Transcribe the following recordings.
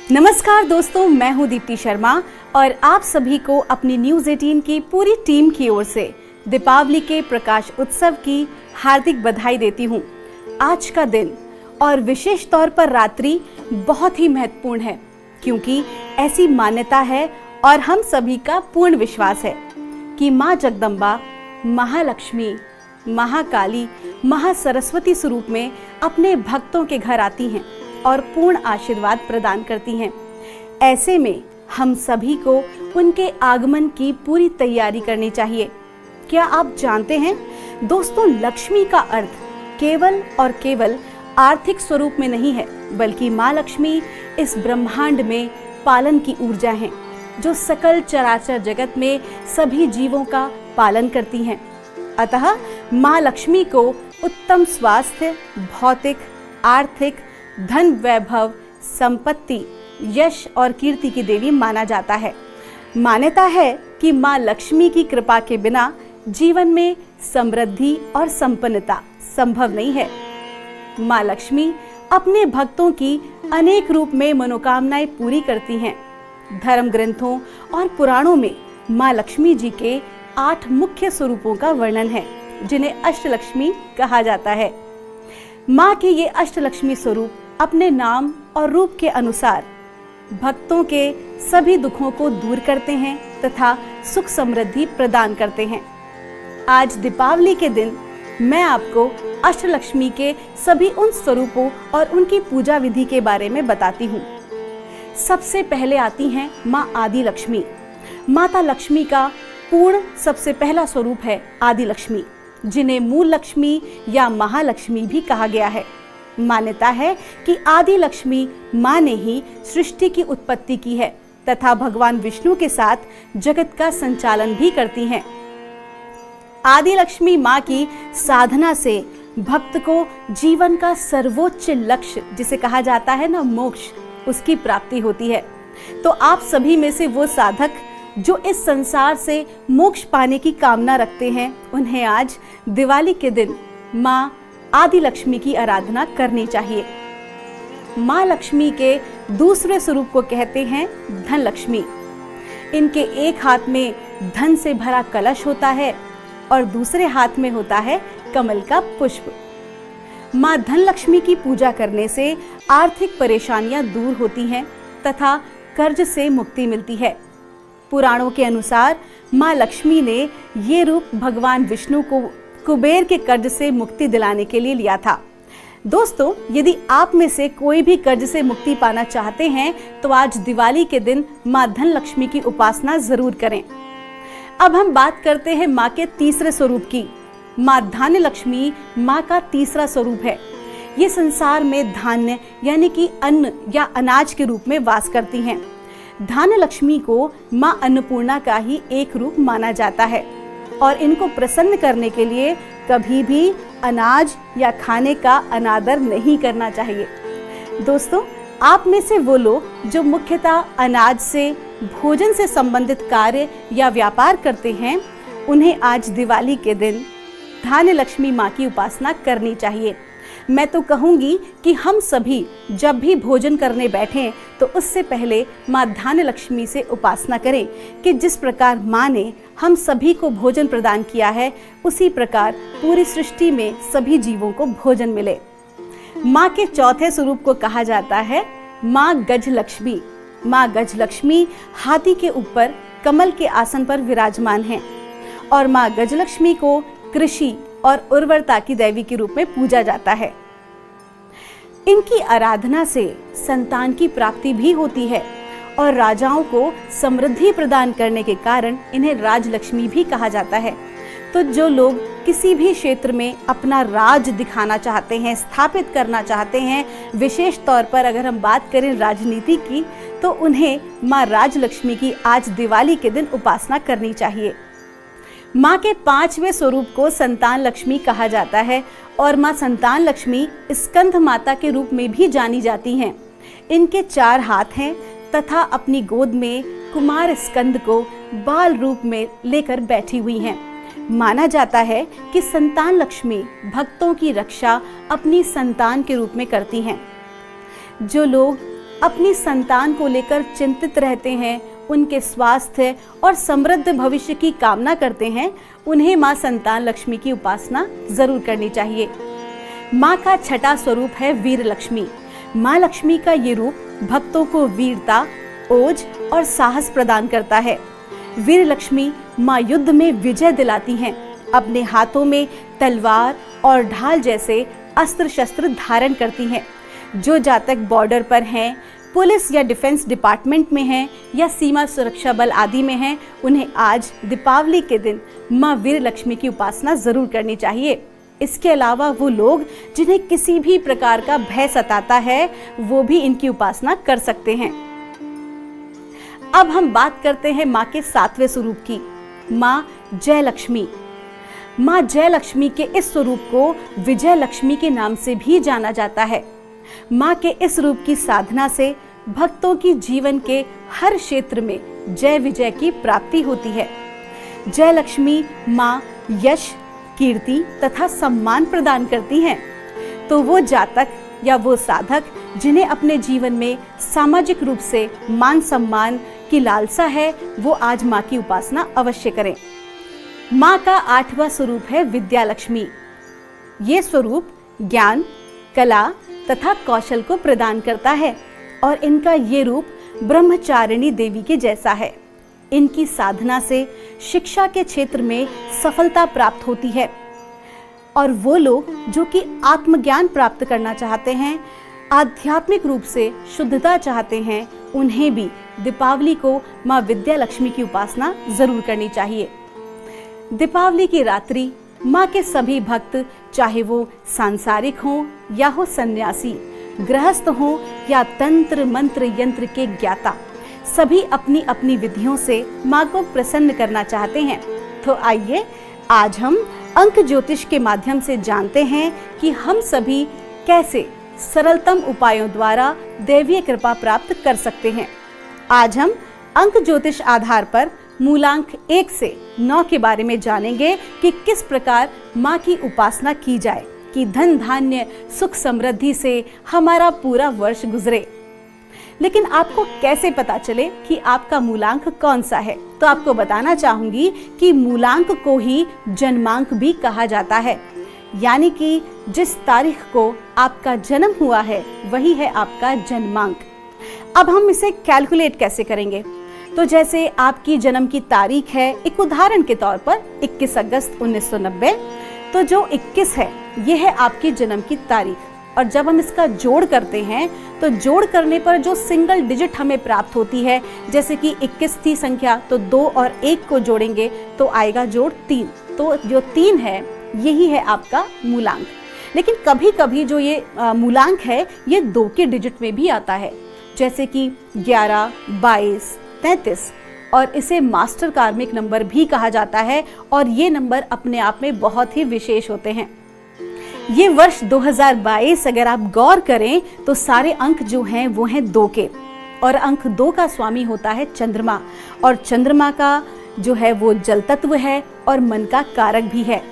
नमस्कार दोस्तों, मैं हूं दीप्ति शर्मा और आप सभी को अपनी न्यूज़ 18 की पूरी टीम की ओर से दीपावली के प्रकाश उत्सव की हार्दिक बधाई देती हूं। आज का दिन और विशेष तौर पर रात्रि बहुत ही महत्वपूर्ण है, क्योंकि ऐसी मान्यता है और हम सभी का पूर्ण विश्वास है कि माँ जगदम्बा, महालक्ष्मी, महाकाली, महासरस्वती स्वरूप में अपने भक्तों के घर आती हैं और पूर्ण आशीर्वाद प्रदान करती हैं। ऐसे में हम सभी को उनके आगमन की पूरी तैयारी करनी चाहिए। क्या आप जानते हैं दोस्तों, लक्ष्मी का अर्थ केवल और केवल आर्थिक स्वरूप में नहीं है, बल्कि माँ लक्ष्मी इस ब्रह्मांड में पालन की ऊर्जा है, जो सकल चराचर जगत में सभी जीवों का पालन करती हैं। अतः माँ लक्ष्मी को उत्तम स्वास्थ्य, भौतिक, आर्थिक, धन, वैभव, संपत्ति, यश और कीर्ति की देवी माना जाता है। मान्यता है कि माँ लक्ष्मी की कृपा के बिना जीवन में समृद्धि और संपन्नता संभव नहीं है। माँ लक्ष्मी अपने भक्तों की अनेक रूप में मनोकामनाएं पूरी करती हैं। धर्म ग्रंथों और पुराणों में माँ लक्ष्मी जी के 8 मुख्य स्वरूपों का वर्णन है, जिन्हें अष्टलक्ष्मी कहा जाता है। माँ के ये अष्टलक्ष्मी स्वरूप अपने नाम और रूप के अनुसार भक्तों के सभी दुखों को दूर करते हैं तथा सुख समृद्धि प्रदान करते हैं। आज दीपावली के दिन मैं आपको अष्टलक्ष्मी के सभी उन स्वरूपों और उनकी पूजा विधि के बारे में बताती हूँ। सबसे पहले आती हैं माँ आदि लक्ष्मी। माता लक्ष्मी का पूर्ण सबसे पहला स्वरूप है आदि लक्ष्मी, जिन्हें मूल लक्ष्मी या महालक्ष्मी भी कहा गया है। मान्यता है कि आदि लक्ष्मी माँ ने ही सृष्टि की उत्पत्ति की है तथा भगवान विष्णु के साथ जगत का संचालन भी करती हैं। आदि लक्ष्मी माँ की साधना से भक्त को जीवन का सर्वोच्च लक्ष्य, जिसे कहा जाता है ना मोक्ष, उसकी प्राप्ति होती है। तो आप सभी में से वो साधक जो इस संसार से मोक्ष पाने की कामना रखते हैं, उन्हें आज दिवाली के दिन माँ आदि लक्ष्मी की आराधना करनी चाहिए। माँ लक्ष्मी के दूसरे स्वरूप को कहते हैं धन लक्ष्मी। इनके एक हाथ में धन से भरा कलश होता है और दूसरे हाथ में होता है कमल का पुष्प। माँ धन लक्ष्मी की पूजा करने से आर्थिक परेशानियां दूर होती हैं तथा कर्ज से मुक्ति मिलती है। पुराणों के अनुसार माँ लक्ष्मी ने ये रूप भगवान विष्णु को कुबेर के कर्ज से मुक्ति दिलाने के लिए लिया था। दोस्तों, यदि आप में से कोई भी कर्ज से मुक्ति पाना चाहते हैं तो आज दिवाली के दिन माँ धन लक्ष्मी की उपासना जरूर करें। अब हम बात करते हैं माँ के तीसरे स्वरूप की। माँ धान्य लक्ष्मी माँ का तीसरा स्वरूप है। ये संसार में धान्य यानी कि अन्न या अनाज के रूप में वास करती हैं। धान्य लक्ष्मी को माँ अन्नपूर्णा का ही एक रूप माना जाता है और इनको प्रसन्न करने के लिए कभी भी अनाज या खाने का अनादर नहीं करना चाहिए। दोस्तों, आप में से वो लोग जो मुख्यतः अनाज से, भोजन से संबंधित कार्य या व्यापार करते हैं, उन्हें आज दिवाली के दिन धान्य लक्ष्मी माँ की उपासना करनी चाहिए। मैं तो कहूँगी कि हम सभी जब भी भोजन करने बैठें तो उससे पहले माँ धान्य लक्ष्मी से उपासना करें कि जिस प्रकार माँ ने हम सभी को भोजन प्रदान किया है, उसी प्रकार पूरी सृष्टि में सभी जीवों को भोजन मिले। माँ के चौथे स्वरूप को कहा जाता है माँ गज लक्ष्मी। माँ गज लक्ष्मी हाथी के ऊपर कमल के आसन पर विराजमान हैं और माँ गज लक्ष्मी को कृषि और उर्वरता की देवी के रूप में पूजा जाता है। इनकी आराधना से संतान की प्राप्ति भी होती है और राजाओं को समृद्धि प्रदान करने के कारण इन्हें राजलक्ष्मी भी कहा जाता है। तो जो लोग किसी भी क्षेत्र में अपना राज दिखाना चाहते हैं, स्थापित करना चाहते हैं, विशेष तौर पर अगर हम बात करें राजनीति की, तो उन्हें माँ राजलक्ष्मी की आज दिवाली के दिन उपासना करनी चाहिए। माँ के 5वें स्वरूप को संतान लक्ष्मी कहा जाता है और माँ संतान लक्ष्मी स्कंद माता के रूप में भी जानी जाती हैं। इनके 4 हाथ हैं तथा अपनी गोद में कुमार स्कंद को बाल रूप में लेकर बैठी हुई हैं। माना जाता है कि संतान लक्ष्मी भक्तों की रक्षा अपनी संतान के रूप में करती हैं। जो लोग अपनी संतान को लेकर चिंतित रहते हैं, उनके स्वास्थ्य और समृद्ध भविष्य की कामना करते हैं, उन्हें माँ संतान लक्ष्मी की उपासना जरूर करनी चाहिए। माँ का छठा स्वरूप है वीर लक्ष्मी। माँ लक्ष्मी का ये रूप भक्तों को वीरता, ओज और साहस प्रदान करता है। वीर लक्ष्मी माँ युद्ध में विजय दिलाती हैं। अपने हाथों में तलवार और ढाल जैसे अस्त्र शस्त्र धारण करती हैं। जो जातक बॉर्डर पर हैं, पुलिस या डिफेंस डिपार्टमेंट में हैं या सीमा सुरक्षा बल आदि में हैं, उन्हें आज दीपावली के दिन माँ वीर लक्ष्मी की उपासना जरूर करनी चाहिए। इसके अलावा वो लोग जिन्हें किसी भी प्रकार का भय सताता है, वो भी इनकी उपासना कर सकते हैं। अब हम बात करते हैं माँ के सातवें स्वरूप की, माँ जय लक्ष्मी। माँ जय लक्ष्मी के इस स्वरूप को विजय लक्ष्मी के नाम से भी जाना जाता है। माँ के इस रूप की साधना से भक्तों की जीवन के हर क्षेत्र में जय विजय की प्राप्ति होती है। जय लक्ष्मी माँ यश, कीर्ति तथा सम्मान प्रदान करती हैं। तो वो जातक या वो साधक जिन्हें अपने जीवन में सामाजिक रूप से मान सम्मान की लालसा है, वो आज माँ की उपासना अवश्य करें। माँ का आठवां स्वरूप है विद्या लक्ष्मी। ये स्वरूप ज्ञान, कला तथा कौशल को प्रदान करता है और इनका ये रूप ब्रह्मचारिणी देवी के जैसा है। इनकी साधना से शिक्षा के क्षेत्र में सफलता प्राप्त होती है और वो लोग जो कि आत्मज्ञान प्राप्त करना चाहते हैं, आध्यात्मिक रूप से शुद्धता चाहते हैं, उन्हें भी दीपावली को माँ विद्या लक्ष्मी की उपासना जरूर करनी चाहिए। दीपावली की रात्रि माँ के सभी भक्त, चाहे वो सांसारिक हों या हो सन्यासी, गृहस्थ हों या तंत्र मंत्र यंत्र के ज्ञाता, सभी अपनी अपनी विधियों से माँ को प्रसन्न करना चाहते हैं। तो आइए आज हम अंक ज्योतिष के माध्यम से जानते हैं कि हम सभी कैसे सरलतम उपायों द्वारा दैवीय कृपा प्राप्त कर सकते हैं। आज हम अंक ज्योतिष आधार पर मूलांक 1 से 9 के बारे में जानेंगे कि किस प्रकार माँ की उपासना की जाए कि धन धान्य सुख समृद्धि से हमारा पूरा वर्ष गुजरे। लेकिन आपको कैसे पता चले कि आपका मूलांक कौन सा है? तो आपको बताना चाहूंगी कि मूलांक को ही जन्मांक भी कहा जाता है, यानी कि जिस तारीख को आपका जन्म हुआ है वही है आपका जन्मांक। अब हम इसे कैलकुलेट कैसे करेंगे? तो जैसे आपकी जन्म की तारीख है, एक उदाहरण के तौर पर 21 अगस्त 1990, तो जो 21 है ये है आपकी जन्म की तारीख। और जब हम इसका जोड़ करते हैं तो जोड़ करने पर जो सिंगल डिजिट हमें प्राप्त होती है, जैसे कि 21 थी संख्या तो 2 और 1 को जोड़ेंगे तो आएगा जोड़ 3। तो जो 3 है यही है आपका मूलांक। लेकिन कभी कभी जो ये मूलांक है ये 2 के डिजिट में भी आता है, जैसे कि 11, 22, 33, और इसे मास्टर कार्मिक नंबर भी कहा जाता है और ये नंबर अपने आप में बहुत ही विशेष होते हैं। ये वर्ष 2022 अगर आप गौर करें तो सारे अंक जो हैं वो हैं 2 के, और अंक 2 का स्वामी होता है चंद्रमा, और चंद्रमा का जो है वो जल तत्व है और मन का कारक भी है।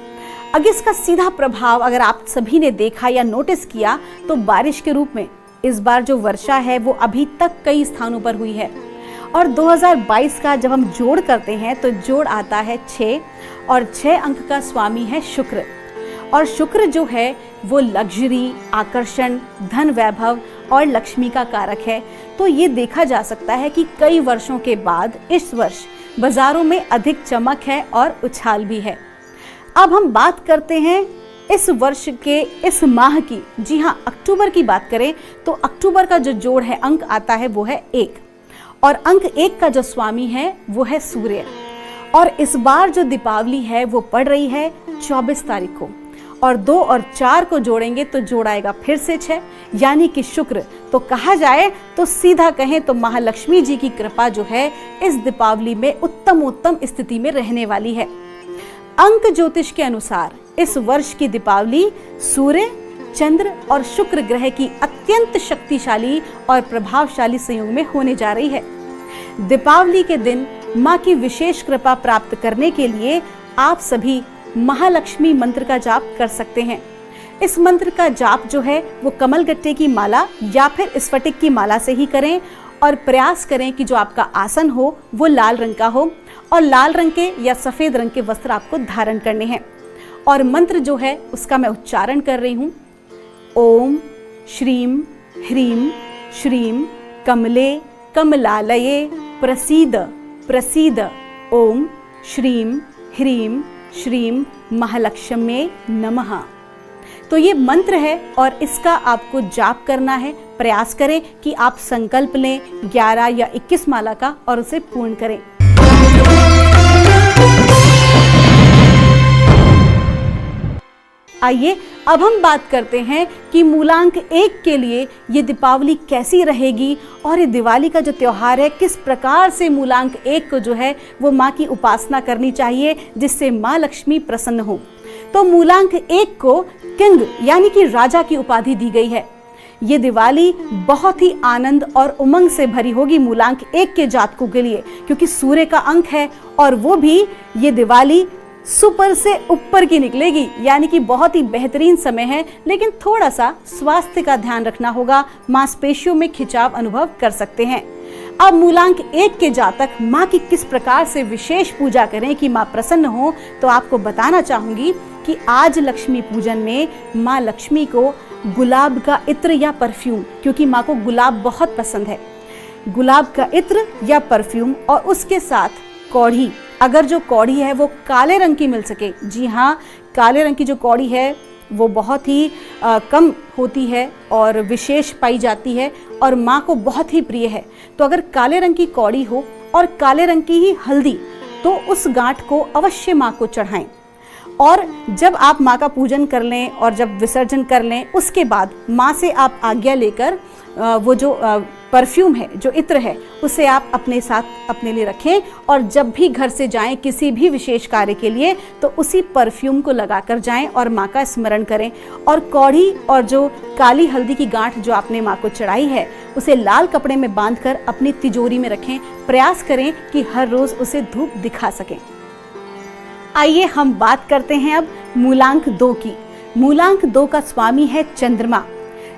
अगर इसका सीधा प्रभाव अगर आप सभी ने देखा या नोटिस किया तो बारिश के रूप में इस बार जो वर्षा है वो अभी तक कई स्थानों पर हुई है। और 2022 का जब हम जोड़ करते हैं तो जोड़ आता है 6, और 6 अंक का स्वामी है शुक्र, और शुक्र जो है वो लग्जरी, आकर्षण, धन वैभव और लक्ष्मी का कारक है। तो ये देखा जा सकता है कि कई वर्षों के बाद इस वर्ष बाजारों में अधिक चमक है और उछाल भी है। अब हम बात करते हैं इस वर्ष के इस माह की। जी हाँ, अक्टूबर की बात करें तो अक्टूबर का जो जोड़ है अंक आता है वो है 1, और अंक 1 का जो स्वामी है वो है सूर्य। और इस बार जो दीपावली है वो पड़ रही है 24 तारीख को, और 2 और 4 को जोड़ेंगे तो जोड़ आएगा फिर से 6, यानी कि शुक्र। तो कहा जाए तो सीधा कहें तो महालक्ष्मी जी की कृपा जो है इस दीपावली में उत्तम स्थिति में रहने वाली है। अंक ज्योतिष के अनुसार इस वर्ष की दीपावली सूर्य, चंद्र और शुक्र ग्रह की अत्यंत शक्तिशाली और प्रभावशाली संयोग में होने जा रही है। दीपावली के दिन माँ की विशेष कृपा प्राप्त करने के लिए आप सभी महालक्ष्मी मंत्र का जाप कर सकते हैं। इस मंत्र का जाप जो है वो कमल गट्टे की माला या फिर स्फटिक की माला से ही करें और प्रयास करें कि जो आपका आसन हो वो लाल रंग का हो और लाल रंग के या सफ़ेद रंग के वस्त्र आपको धारण करने हैं। और मंत्र जो है उसका मैं उच्चारण कर रही हूँ। ओम श्रीम ह्रीम श्रीम कमले कमलालये प्रसीद प्रसीद। ओम श्रीम ह्रीम श्रीम महालक्ष्म्ये नमः। तो ये मंत्र है और इसका आपको जाप करना है। प्रयास करें कि आप संकल्प लें 11 या 21 माला का और उसे पूर्ण करें। आइए अब हम बात करते हैं कि मूलांक 1 के लिए ये दीपावली कैसी रहेगी और ये दिवाली का जो त्योहार है किस प्रकार से मूलांक 1 को जो है वो माँ की उपासना करनी चाहिए जिससे माँ लक्ष्मी प्रसन्न हो। तो मूलांक 1 को किंग यानी कि राजा की उपाधि दी गई है। ये दिवाली बहुत ही आनंद और उमंग से भरी होगी मूलांक 1 के जातकों के लिए, क्योंकि सूर्य का अंक है और वो भी ये दिवाली सुपर से ऊपर की निकलेगी, यानी कि बहुत ही बेहतरीन समय है। लेकिन थोड़ा सा स्वास्थ्य का ध्यान रखना होगा, मांसपेशियों में खिंचाव अनुभव कर सकते हैं। अब मूलांक 1 के जातक माँ की किस प्रकार से विशेष पूजा करें कि माँ प्रसन्न हो, तो आपको बताना चाहूंगी कि आज लक्ष्मी पूजन में माँ लक्ष्मी को गुलाब का इत्र या परफ्यूम, क्योंकि माँ को गुलाब बहुत पसंद है, गुलाब का इत्र या परफ्यूम और उसके साथ कौड़ी, अगर जो कौड़ी है वो काले रंग की मिल सके। जी हाँ, काले रंग की जो कौड़ी है वो बहुत ही कम होती है और विशेष पाई जाती है और माँ को बहुत ही प्रिय है। तो अगर काले रंग की कौड़ी हो और काले रंग की ही हल्दी, तो उस गांठ को अवश्य माँ को चढ़ाएं। और जब आप माँ का पूजन कर लें और जब विसर्जन कर लें, उसके बाद माँ से आप आज्ञा लेकर वो जो परफ्यूम है, जो इत्र है, उसे आप अपने साथ अपने लिए रखें और जब भी घर से जाएं किसी भी विशेष कार्य के लिए, तो उसी परफ्यूम को लगाकर जाएं और माँ का स्मरण करें। और कौड़ी और जो काली हल्दी की गांठ जो आपने माँ को चढ़ाई है, उसे लाल कपड़े में बांधकर अपनी तिजोरी में रखें। प्रयास करें कि हर रोज उसे धूप दिखा सकें। आइए हम बात करते हैं अब मूलांक 2 की। मूलांक 2 का स्वामी है चंद्रमा,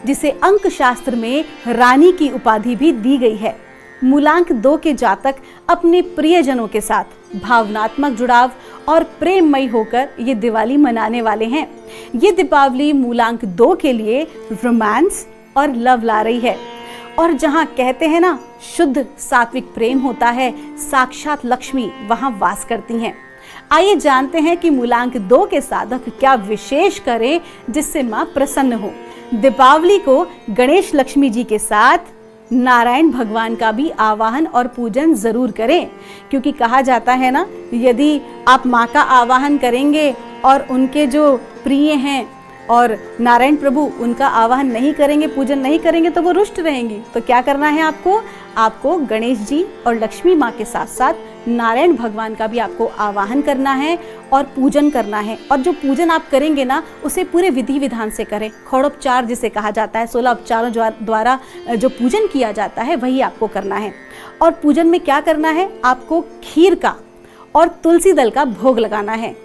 जिसे अंक शास्त्र में रानी की उपाधि भी दी गई है। मूलांक 2 के जातक अपने प्रियजनों के साथ भावनात्मक जुड़ाव और प्रेममयी होकर ये दिवाली मनाने वाले हैं। ये दीपावली मूलांक 2 के लिए रोमांस और लव ला रही है। और जहाँ कहते हैं ना, शुद्ध सात्विक प्रेम होता है, साक्षात लक्ष्मी वहाँ वास करती हैं। आइए जानते हैं कि मूलांक 2 के साधक क्या विशेष करें जिससे माँ प्रसन्न हो। दीपावली को गणेश लक्ष्मी जी के साथ नारायण भगवान का भी आवाहन और पूजन जरूर करें, क्योंकि कहा जाता है ना, यदि आप माँ का आवाहन करेंगे और उनके जो प्रिय हैं और नारायण प्रभु उनका आवाहन नहीं करेंगे, पूजन नहीं करेंगे, तो वो रुष्ट रहेंगी। तो क्या करना है आपको गणेश जी और लक्ष्मी माँ के साथ साथ नारायण भगवान का भी आपको आवाहन करना है और पूजन करना है। और जो पूजन आप करेंगे ना, उसे पूरे विधि विधान से करें। खौड़ोपचार जिसे कहा जाता है, 16 उपचारों द्वारा जो पूजन किया जाता है वही आपको करना है। और पूजन में क्या करना है, आपको खीर का और तुलसी दल का भोग लगाना है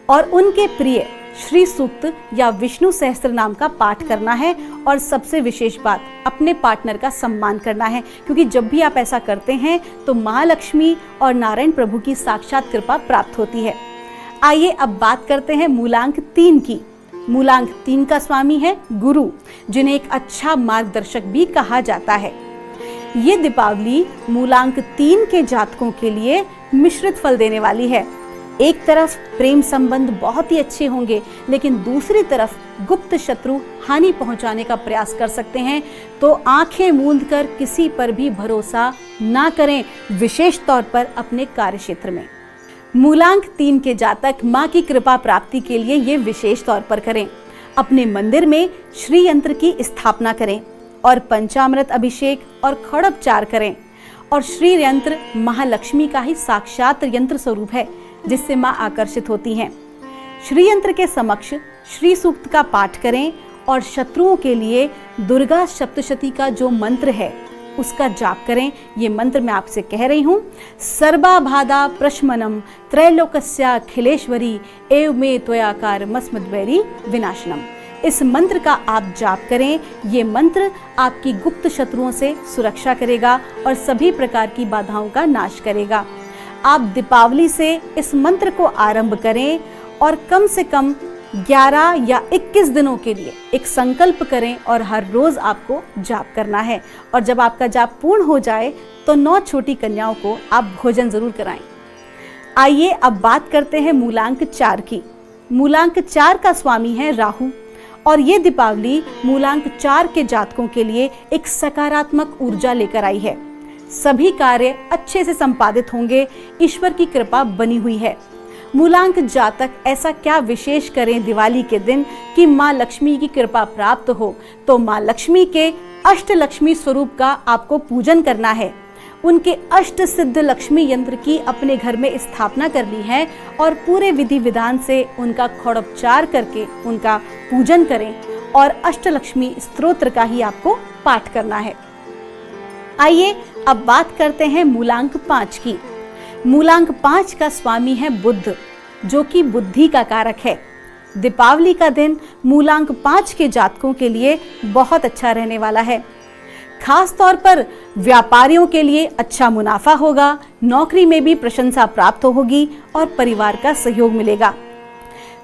और उनके प्रिय श्री सूक्त या विष्णु सहस्त्र नाम का पाठ करना है। और सबसे विशेष बात, अपने पार्टनर का सम्मान करना है, क्योंकि जब भी आप ऐसा करते हैं तो महालक्ष्मी और नारायण प्रभु की साक्षात कृपा प्राप्त होती है। आइए अब बात करते हैं मूलांक 3 की। मूलांक 3 का स्वामी है गुरु, जिन्हें एक अच्छा मार्गदर्शक भी कहा जाता है। ये दीपावली मूलांक 3 के जातकों के लिए मिश्रित फल देने वाली है। एक तरफ प्रेम संबंध बहुत ही अच्छे होंगे, लेकिन दूसरी तरफ गुप्त शत्रु हानि पहुंचाने का प्रयास कर सकते हैं। तो आंखें मूंद कर किसी पर भी भरोसा ना करें, विशेष तौर पर अपने कार्य क्षेत्र में। मूलांक 3 के जातक माँ की कृपा प्राप्ति के लिए ये विशेष तौर पर करें। अपने मंदिर में श्री यंत्र की स्थापना करें और पंचामृत अभिषेक और खड़ोपचार करें। और श्री यंत्र महालक्ष्मी का ही साक्षात यंत्र स्वरूप है, जिससे माँ आकर्षित होती हैं। श्री यंत्र के समक्ष श्री सूक्त का पाठ करें और शत्रुओं के लिए दुर्गा सप्तशती का जो मंत्र है उसका जाप करें। ये मंत्र मैं आपसे कह रही हूँ, सर्वा बाधा प्रशमनम त्रैलोकस्या खिलेश्वरी एव मे त्वयाकार मस्मद्वैरी विनाशनम। इस मंत्र का आप जाप करें। ये मंत्र आपकी गुप्त शत्रुओं से सुरक्षा करेगा और सभी प्रकार की बाधाओं का नाश करेगा। आप दीपावली से इस मंत्र को आरंभ करें और कम से कम 11 या 21 दिनों के लिए एक संकल्प करें और हर रोज आपको जाप करना है। और जब आपका जाप पूर्ण हो जाए तो 9 छोटी कन्याओं को आप भोजन जरूर कराएं। आइए अब बात करते हैं मूलांक 4 की। मूलांक 4 का स्वामी है राहु और ये दीपावली मूलांक 4 के जातकों के लिए एक सकारात्मक ऊर्जा लेकर आई है। सभी कार्य अच्छे से संपादित होंगे, ईश्वर की कृपा बनी हुई है। मूलांक जातक ऐसा क्या विशेष करें दिवाली के दिन कि माँ लक्ष्मी की कृपा प्राप्त हो? तो माँ लक्ष्मी के अष्टलक्ष्मी स्वरूप का आपको पूजन करना है। उनके अष्ट सिद्ध लक्ष्मी यंत्र की अपने घर में स्थापना करनी है और पूरे विधि विधान से उनका खड़ोपचार करके उनका पूजन करें और अष्टलक्ष्मी स्तोत्र का ही आपको पाठ करना है। आइए अब बात करते हैं मूलांक 5 की। मूलांक 5 का स्वामी है बुध, जो कि बुद्धि का कारक है। दीपावली का दिन मूलांक 5 के जातकों के लिए बहुत अच्छा रहने वाला है। खास तौर पर व्यापारियों के लिए अच्छा मुनाफा होगा, नौकरी में भी प्रशंसा प्राप्त होगी और परिवार का सहयोग मिलेगा।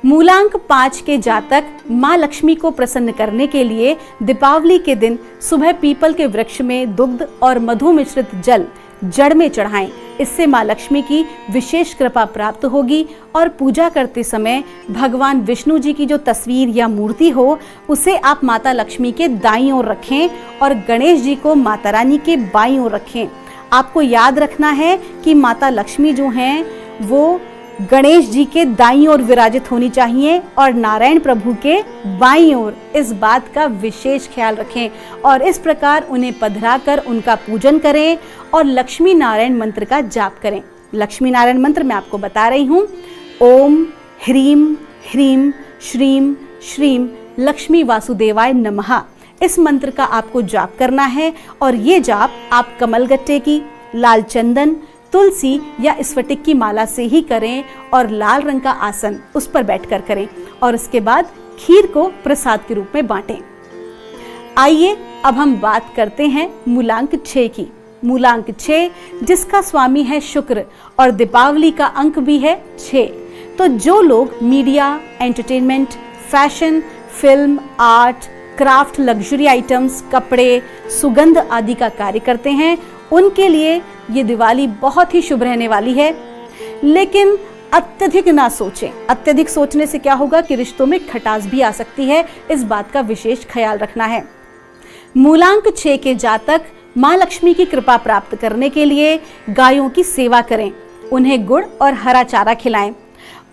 मूलांक 5 के जातक माँ लक्ष्मी को प्रसन्न करने के लिए दीपावली के दिन सुबह पीपल के वृक्ष में दुग्ध और मधु मिश्रित जल जड़ में चढ़ाएं। इससे माँ लक्ष्मी की विशेष कृपा प्राप्त होगी और पूजा करते समय भगवान विष्णु जी की जो तस्वीर या मूर्ति हो उसे आप माता लक्ष्मी के दाईं ओर रखें और गणेश जी को माता रानी के बाईं ओर रखें। आपको याद रखना है कि माता लक्ष्मी जो हैं वो गणेश जी के दाईं ओर विराजित होनी चाहिए और नारायण प्रभु के बाईं ओर। इस बात का विशेष ख्याल रखें और इस प्रकार उन्हें पधराकर उनका पूजन करें और लक्ष्मी नारायण मंत्र का जाप करें। लक्ष्मी नारायण मंत्र मैं आपको बता रही हूँ। ओम ह्रीम ह्रीम श्रीम श्रीम लक्ष्मी वासुदेवाय नमः। इस मंत्र का आपको जाप करना है और ये जाप आप कमलगट्टे की, लाल चंदन, तुलसी या स्फटिक की माला से ही करें और लाल रंग का आसन उस पर बैठकर करें और उसके बाद खीर को प्रसाद के रूप में बांटें। आइए अब हम बात करते हैं मूलांक 6 की। मूलांक 6 जिसका स्वामी है शुक्र और दीपावली का अंक भी है 6। तो जो लोग media, entertainment, fashion, film, art, craft, luxury items, कपड़े, सुगंध आदि का कार्य करते हैं उनके लिए ये दिवाली बहुत ही शुभ रहने वाली है। लेकिन अत्यधिक ना सोचें। अत्यधिक सोचने से क्या होगा कि रिश्तों में खटास भी आ सकती है। इस बात का विशेष ख्याल रखना है। मूलांक 6 के जातक माँ लक्ष्मी की कृपा प्राप्त करने के लिए गायों की सेवा करें, उन्हें गुड़ और हरा चारा खिलाएं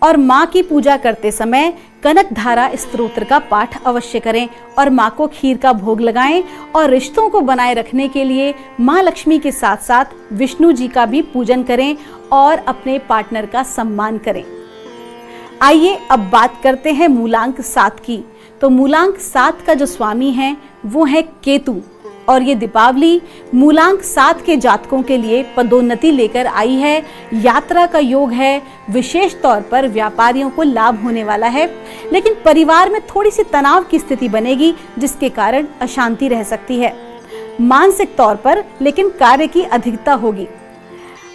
और माँ की पूजा करते समय कनक धारा स्तोत्र का पाठ अवश्य करें और माँ को खीर का भोग लगाएं और रिश्तों को बनाए रखने के लिए माँ लक्ष्मी के साथ साथ विष्णु जी का भी पूजन करें और अपने पार्टनर का सम्मान करें। आइए अब बात करते हैं मूलांक 7 की। तो मूलांक 7 का जो स्वामी है वो है केतु और ये दीपावली मूलांक 7 के जातकों के लिए पदोन्नति लेकर आई है। यात्रा का योग है। विशेष तौर पर व्यापारियों को लाभ होने वाला है, लेकिन परिवार में थोड़ी सी तनाव की स्थिति बनेगी जिसके कारण अशांति रह सकती है। मानसिक तौर पर लेकिन कार्य की अधिकता होगी।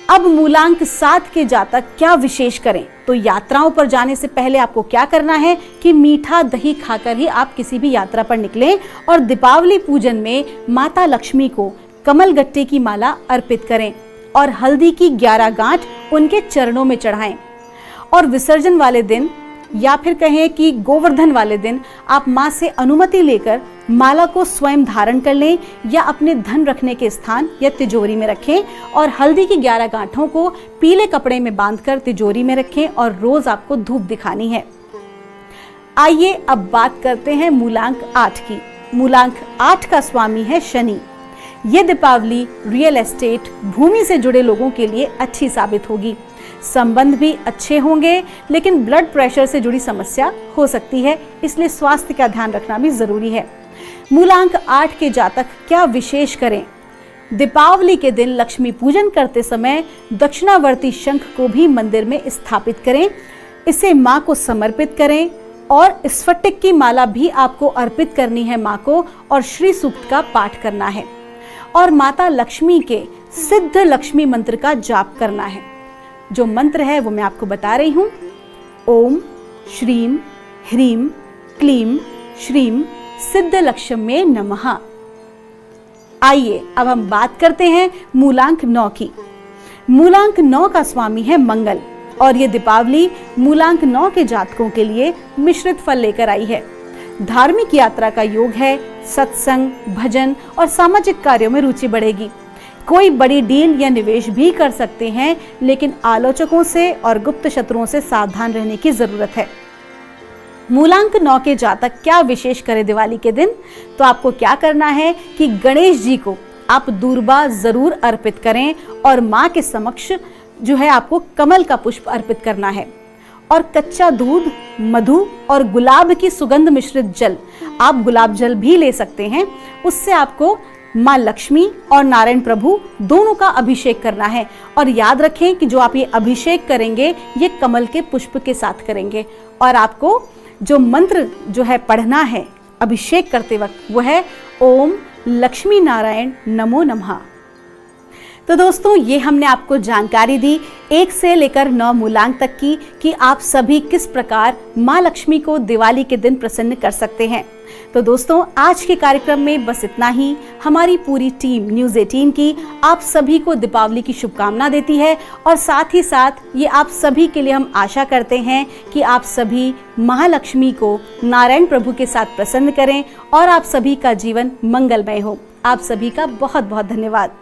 अब मूलांक 7 के जातक क्या विशेष करें? तो यात्राओं पर जाने से पहले आपको क्या करना है कि मीठा दही खाकर ही आप किसी भी यात्रा पर निकलें और दीपावली पूजन में माता लक्ष्मी को कमलगट्टे की माला अर्पित करें और हल्दी की 11 गांठ उनके चरणों में चढ़ाएं। और विसर्जन वाले दिन या फिर कहें कि गोवर्धन वाले दिन आप माँ से अनुमति लेकर माला को स्वयं धारण कर लें या अपने धन रखने के स्थान या तिजोरी में रखें और हल्दी की 11 गांठों को पीले कपड़े में बांधकर तिजोरी में रखें और रोज आपको धूप दिखानी है। आइए अब बात करते हैं मूलांक 8 की। मूलांक 8 का स्वामी है शनि। ये दीपावली रियल एस्टेट, भूमि से जुड़े लोगों के लिए अच्छी साबित होगी। संबंध भी अच्छे होंगे, लेकिन ब्लड प्रेशर से जुड़ी समस्या हो सकती है, इसलिए स्वास्थ्य का ध्यान रखना भी जरूरी है। मूलांक 8 के जातक क्या विशेष करें? दीपावली के दिन लक्ष्मी पूजन करते समय दक्षिणावर्ती शंख को भी मंदिर में स्थापित करें, इसे मां को समर्पित करें। और स्फटिक की माला भी आपको अर्पित करनी है माँ को, और श्री सूक्त का पाठ करना है, और माता लक्ष्मी के सिद्ध लक्ष्मी मंत्र का जाप करना है। जो मंत्र है वो मैं आपको बता रही हूँ। ओम श्रीम ह्रीम क्लीम श्रीम सिद्ध लक्ष्म्ये नमः। आइए अब हम बात करते हैं मूलांक 9 की। मूलांक 9 का स्वामी है मंगल, और ये दीपावली मूलांक 9 के जातकों के लिए मिश्रित फल लेकर आई है। धार्मिक यात्रा का योग है, सत्संग, भजन और सामाजिक कार्यों में रुचि बढ़ेगी। कोई बड़ी डील या निवेश भी कर सकते हैं, लेकिन आलोचकों से और गुप्त शत्रुओं से सावधान रहने की जरूरत है। मूलांक 9 के जातक क्या विशेष करें दिवाली के दिन? तो आपको क्या करना है कि गणेश जी को आप दूर्बा जरूर अर्पित करें, और माँ के समक्ष जो है आपको कमल का पुष्प अर्पित करना है, और कच्चा दूध, मधु और गुलाब की सुगंध मिश्रित जल, आप गुलाब जल भी ले सकते हैं, उससे आपको माँ लक्ष्मी और नारायण प्रभु दोनों का अभिषेक करना है। और याद रखें कि जो आप ये अभिषेक करेंगे ये कमल के पुष्प के साथ करेंगे, और आपको जो मंत्र जो है पढ़ना है अभिषेक करते वक्त वो है ओम लक्ष्मी नारायण नमो नमः। तो दोस्तों, ये हमने आपको जानकारी दी 1 से लेकर 9 मूलांक तक की, कि आप सभी किस प्रकार माँ लक्ष्मी को दिवाली के दिन प्रसन्न कर सकते हैं। तो दोस्तों, आज के कार्यक्रम में बस इतना ही। हमारी पूरी टीम न्यूज़ 18 की आप सभी को दीपावली की शुभकामना देती है, और साथ ही साथ ये आप सभी के लिए हम आशा करते हैं कि आप सभी महालक्ष्मी को नारायण प्रभु के साथ प्रसन्न करें, और आप सभी का जीवन मंगलमय हो। आप सभी का बहुत बहुत धन्यवाद।